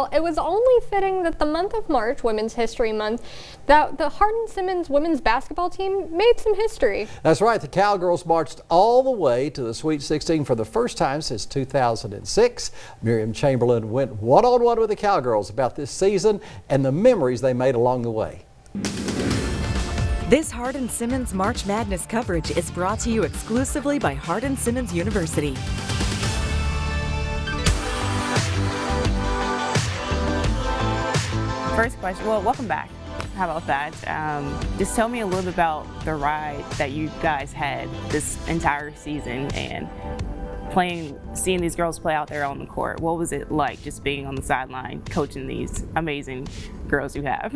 Well, it was only fitting that the month of March, Women's History Month, that the Hardin-Simmons women's basketball team made some history. That's right. The Cowgirls marched all the way to the Sweet 16 for the first time since 2006. Miriam Chamberlain went one-on-one with the Cowgirls about this season and the memories they made along the way. This Hardin-Simmons March Madness coverage is brought to you exclusively by Hardin-Simmons University. First question, well, welcome back. How about that? Just tell me a little bit about the ride that you guys had this entire season and seeing these girls play out there on the court. What was it like just being on the sideline, coaching these amazing girls you have?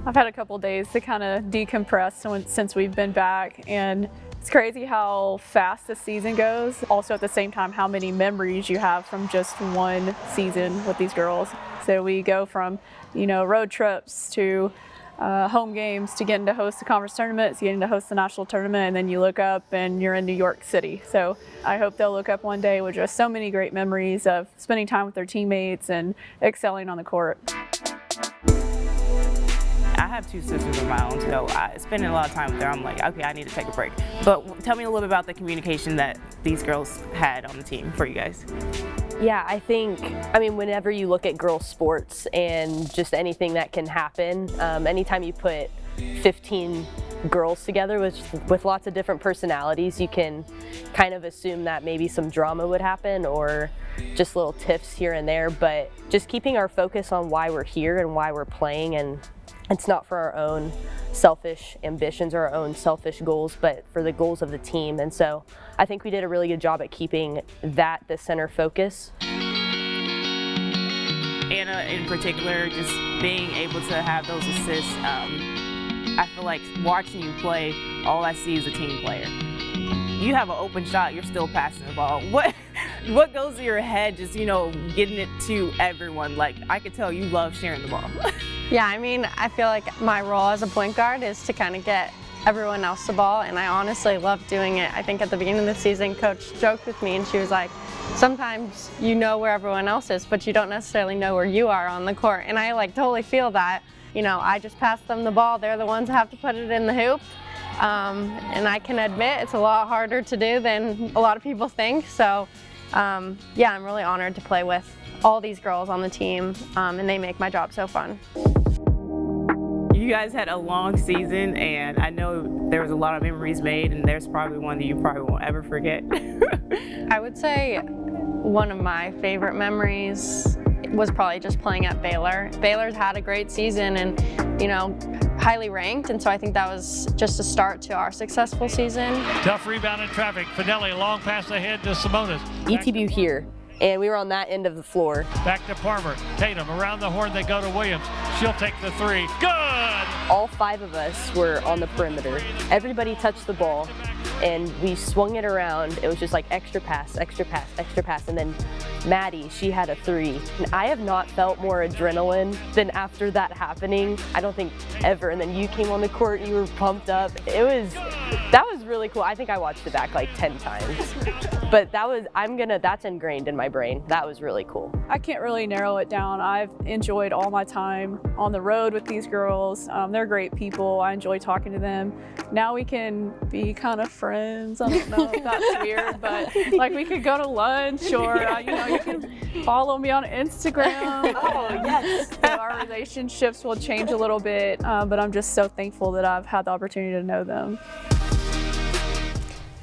I've had a couple days to kind of decompress since we've been back, and it's crazy how fast the season goes. Also at the same time, how many memories you have from just one season with these girls. So we go from, road trips to home games to getting to host the conference tournaments, getting to host the national tournament, and then you look up and you're in New York City. So I hope they'll look up one day with just so many great memories of spending time with their teammates and excelling on the court. I have two sisters of my own, so spending a lot of time with them, I'm like, okay, I need to take a break. But tell me a little bit about the communication that these girls had on the team for you guys. Yeah, I mean, whenever you look at girls' sports and just anything that can happen, anytime you put 15 girls together with lots of different personalities, you can kind of assume that maybe some drama would happen or just little tiffs here and there, but just keeping our focus on why we're here and why we're playing, and it's not for our own selfish ambitions or our own selfish goals, but for the goals of the team. And so I think we did a really good job at keeping that the center focus. Anna, in particular, just being able to have those assists, I feel like watching you play, all I see is a team player. You have an open shot, you're still passing the ball. What goes to your head just, getting it to everyone? Like, I could tell you love sharing the ball. Yeah, I mean, I feel like my role as a point guard is to kind of get everyone else the ball, and I honestly love doing it. I think at the beginning of the season, Coach joked with me and she was like, sometimes you know where everyone else is, but you don't necessarily know where you are on the court. And I totally feel that. I just pass them the ball. They're the ones that have to put it in the hoop. And I can admit it's a lot harder to do than a lot of people think. So yeah, I'm really honored to play with all these girls on the team, and they make my job so fun. You guys had a long season, and I know there was a lot of memories made, and there's probably one that you probably won't ever forget. I would say one of my favorite memories was probably just playing at Baylor. Baylor's had a great season and, highly ranked, and so I think that was just a start to our successful season. Tough rebound in traffic. Finelli, long pass ahead to Simonis. ETBU here, and we were on that end of the floor. Back to Palmer. Tatum, around the horn they go to Williams. She'll take the three. Good! All 5 of us were on the perimeter. Everybody touched the ball, and we swung it around. It was just like extra pass, extra pass, extra pass, and then Maddie, she had a 3. And I have not felt more adrenaline than after that happening, I don't think ever. And then you came on the court, you were pumped up. That was really cool. I think I watched it back like 10 times. But that's ingrained in my brain. That was really cool. I can't really narrow it down. I've enjoyed all my time on the road with these girls. They're great people. I enjoy talking to them. Now we can be kind of friends. I don't know if that's weird, but we could go to lunch, or you can follow me on Instagram. Oh, yes. Our relationships will change a little bit, but I'm just so thankful that I've had the opportunity to know them.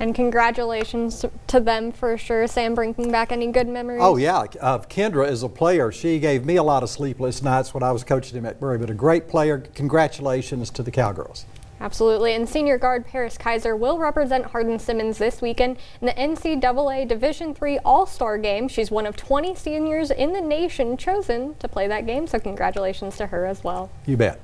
And congratulations to them for sure. Sam, bringing back any good memories? Oh yeah, Kendra is a player. She gave me a lot of sleepless nights when I was coaching him at Murray, but a great player. Congratulations to the Cowgirls. Absolutely, and senior guard Paris Kaiser will represent Hardin-Simmons this weekend in the NCAA Division III All-Star Game. She's one of 20 seniors in the nation chosen to play that game, so congratulations to her as well. You bet.